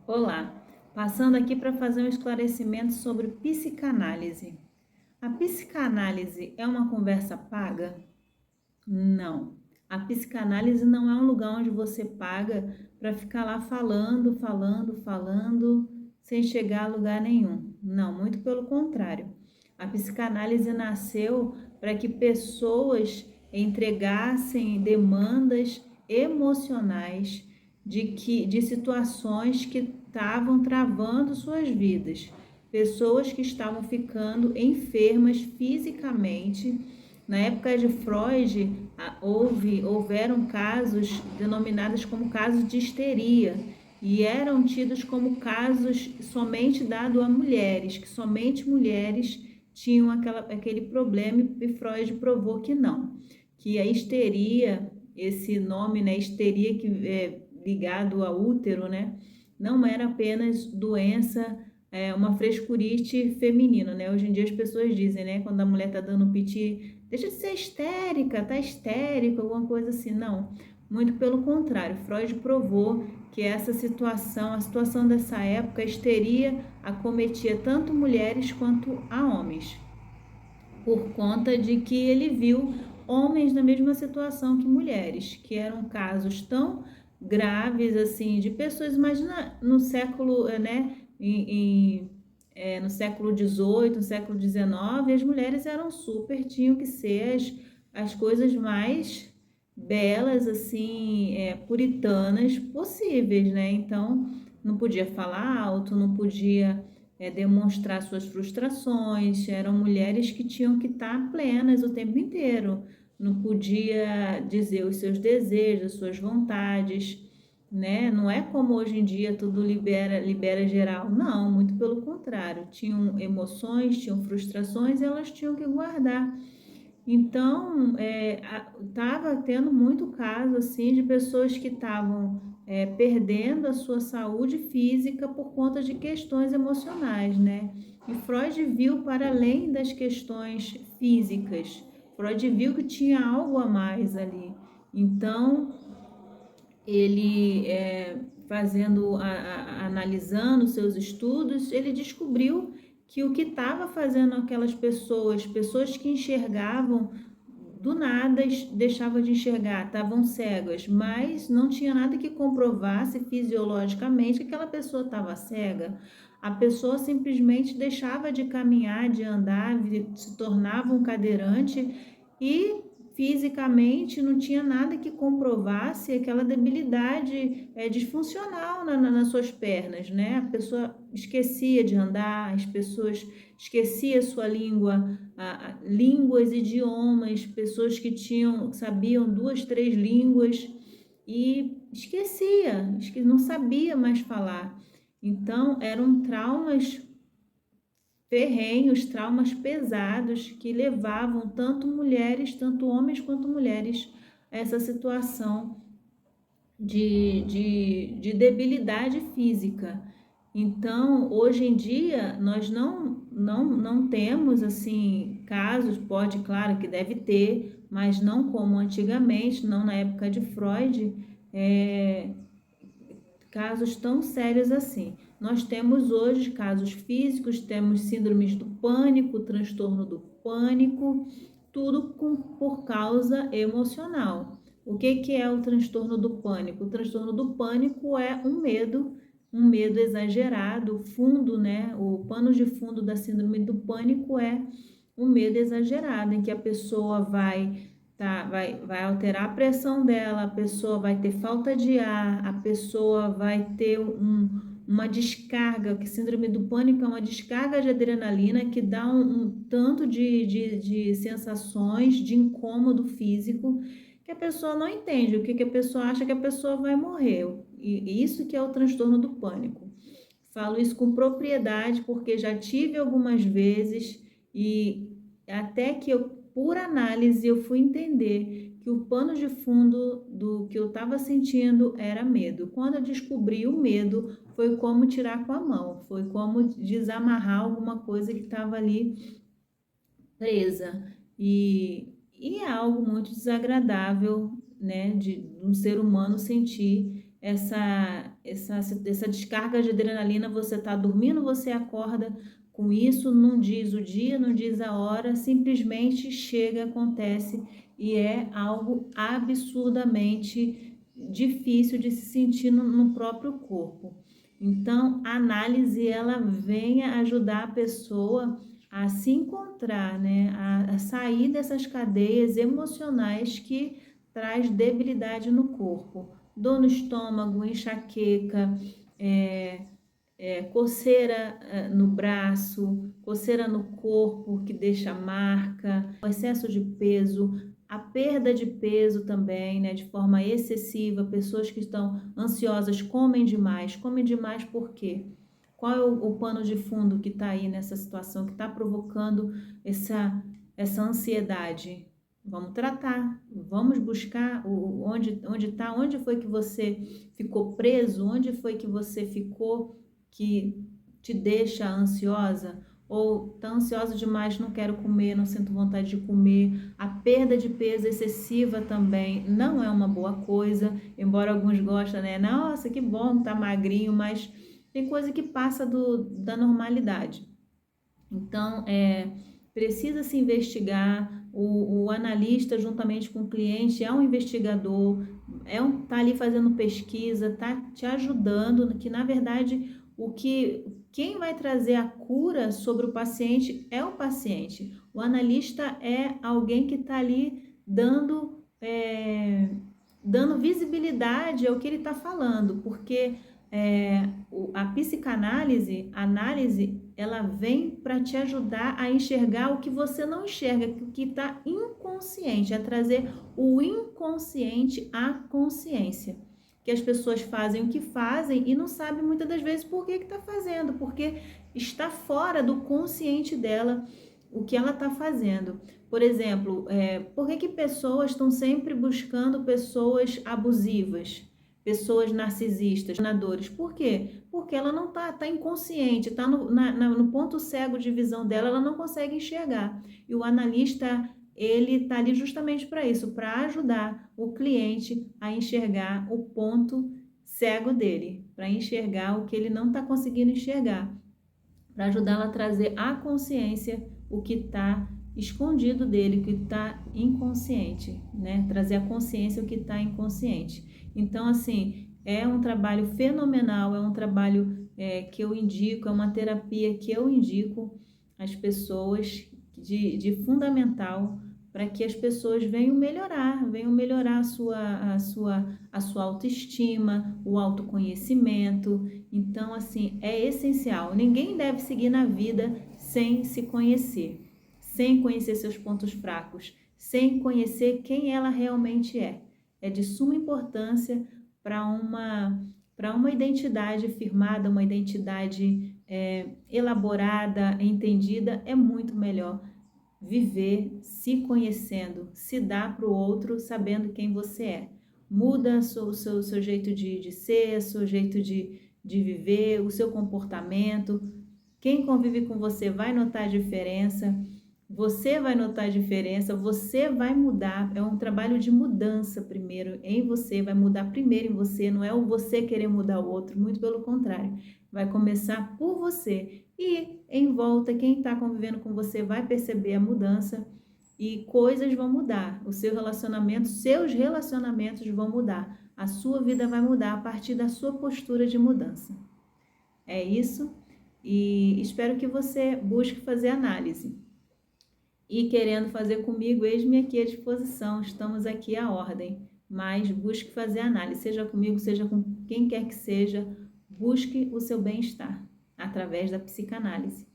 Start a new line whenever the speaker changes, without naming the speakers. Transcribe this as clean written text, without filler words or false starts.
Olá, passando aqui para fazer um esclarecimento sobre psicanálise. A psicanálise é uma conversa paga? Não. A psicanálise não é um lugar onde você paga para ficar lá falando, sem chegar a lugar nenhum. Não, muito pelo contrário. A psicanálise nasceu para que pessoas entregassem demandas emocionais de situações que estavam travando suas vidas. Pessoas que estavam ficando enfermas fisicamente. Na época de Freud, houveram casos denominados como casos de histeria e eram tidos como casos somente dados a mulheres, que somente mulheres tinham aquele problema e Freud provou que não, que a histeria, esse nome, né, histeria que é ligado ao útero, né, não era apenas doença, uma frescurite feminina, né? Hoje em dia as pessoas dizem, né, quando a mulher tá dando piti, deixa de ser histérica, tá histérica, alguma coisa assim. Não, muito pelo contrário. Freud provou que essa situação, a situação dessa época, a histeria acometia tanto mulheres quanto a homens, por conta de que ele viu homens na mesma situação que mulheres, que eram casos tão graves assim, de pessoas, imagina no século, né, no século XVIII, no século XIX, as mulheres eram super, tinham que ser as coisas mais belas, assim, puritanas possíveis, né? Então, não podia falar alto, não podia demonstrar suas frustrações, eram mulheres que tinham que estar plenas o tempo inteiro, não podia dizer os seus desejos, as suas vontades, né? Não é como hoje em dia tudo libera geral, não, muito pelo contrário, tinham emoções, tinham frustrações e elas tinham que guardar. Então, estava tendo muito caso assim de pessoas que estavam perdendo a sua saúde física por conta de questões emocionais, né? E Freud viu para além das questões físicas. Freud viu que tinha algo a mais ali. Então, ele analisando seus estudos, ele descobriu que o que estava fazendo aquelas pessoas que enxergavam do nada deixavam de enxergar, estavam cegas, mas não tinha nada que comprovasse fisiologicamente que aquela pessoa estava cega. A pessoa simplesmente deixava de caminhar, de andar, se tornava um cadeirante e fisicamente não tinha nada que comprovasse aquela debilidade disfuncional nas suas pernas, né? A pessoa esquecia de andar, as pessoas esquecia sua língua, línguas, idiomas, pessoas que sabiam duas, três línguas e esquecia, não sabia mais falar. Então, eram traumas ferrenhos, traumas pesados que levavam tanto mulheres, tanto homens quanto mulheres a essa situação de debilidade física. Então, hoje em dia, nós não temos, assim, casos, pode, claro que deve ter, mas não como antigamente, não na época de Freud, é, casos tão sérios assim. Nós temos hoje casos físicos, temos síndromes do pânico, transtorno do pânico, tudo por causa emocional. O que é o transtorno do pânico? O transtorno do pânico é um medo exagerado, fundo, né? O pano de fundo da síndrome do pânico é um medo exagerado, em que a pessoa vai alterar a pressão dela, a pessoa vai ter falta de ar, a pessoa vai ter uma descarga, que síndrome do pânico é uma descarga de adrenalina que dá um tanto de sensações de incômodo físico que a pessoa não entende, o que a pessoa acha que a pessoa vai morrer. E isso que é o transtorno do pânico. Falo isso com propriedade porque já tive algumas vezes e até que por análise, eu fui entender que o pano de fundo do que eu estava sentindo era medo. Quando eu descobri o medo, foi como tirar com a mão, foi como desamarrar alguma coisa que estava ali presa. E é algo muito desagradável, né, de um ser humano sentir essa descarga de adrenalina, você está dormindo, você acorda com isso, não diz o dia, não diz a hora, simplesmente chega, acontece e é algo absurdamente difícil de se sentir no próprio corpo. Então, a análise, ela vem ajudar a pessoa a se encontrar, né? A sair dessas cadeias emocionais que traz debilidade no corpo. Dor no estômago, enxaqueca, coceira no braço, coceira no corpo que deixa marca, o excesso de peso, a perda de peso também, né, de forma excessiva. Pessoas que estão ansiosas comem demais por quê? Qual é o pano de fundo que está aí nessa situação, que está provocando essa ansiedade? Vamos tratar, vamos buscar onde foi que você ficou preso, onde foi que você ficou que te deixa ansiosa, ou tá ansiosa demais, não quero comer, não sinto vontade de comer. A perda de peso excessiva também não é uma boa coisa, embora alguns gostem, né? Nossa, que bom, tá magrinho, mas tem coisa que passa da normalidade. Então, precisa se investigar. O analista, juntamente com o cliente, é um investigador, tá ali fazendo pesquisa, tá te ajudando, que na verdade quem vai trazer a cura sobre o paciente é o paciente. O analista é alguém que está ali dando visibilidade ao que ele está falando, porque a psicanálise, a análise, ela vem para te ajudar a enxergar o que você não enxerga, o que está inconsciente, a trazer o inconsciente à consciência. Que as pessoas fazem o que fazem e não sabem muitas das vezes por que está fazendo, porque está fora do consciente dela o que ela está fazendo. Por exemplo, por que pessoas estão sempre buscando pessoas abusivas, pessoas narcisistas, dominadores? Por quê? Porque ela não tá inconsciente, está no ponto cego de visão dela, ela não consegue enxergar. E o analista, ele está ali justamente para isso, para ajudar o cliente a enxergar o ponto cego dele, para enxergar o que ele não está conseguindo enxergar, para ajudá-lo a trazer à consciência o que está escondido dele, o que está inconsciente, né? Trazer à consciência o que está inconsciente. Então, assim, é um trabalho fenomenal, é um trabalho que eu indico, é uma terapia que eu indico às pessoas de fundamental, para que as pessoas venham melhorar a sua autoestima, o autoconhecimento. Então, assim, é essencial. Ninguém deve seguir na vida sem se conhecer, sem conhecer seus pontos fracos, sem conhecer quem ela realmente é. É de suma importância para uma identidade firmada, uma identidade elaborada, entendida. É muito melhor viver se conhecendo, se dar para o outro sabendo quem você é. Muda o seu jeito de ser, o seu jeito de viver, o seu comportamento. Quem convive com você vai notar a diferença, você vai notar a diferença, você vai mudar. É um trabalho de mudança primeiro em você, vai mudar primeiro em você, não é o você querer mudar o outro, muito pelo contrário. Vai começar por você e em volta, quem está convivendo com você vai perceber a mudança e coisas vão mudar. Seus relacionamentos vão mudar. A sua vida vai mudar a partir da sua postura de mudança. É isso e espero que você busque fazer análise. E querendo fazer comigo, eis-me aqui à disposição, estamos aqui à ordem. Mas busque fazer análise, seja comigo, seja com quem quer que seja, busque o seu bem-estar através da psicanálise.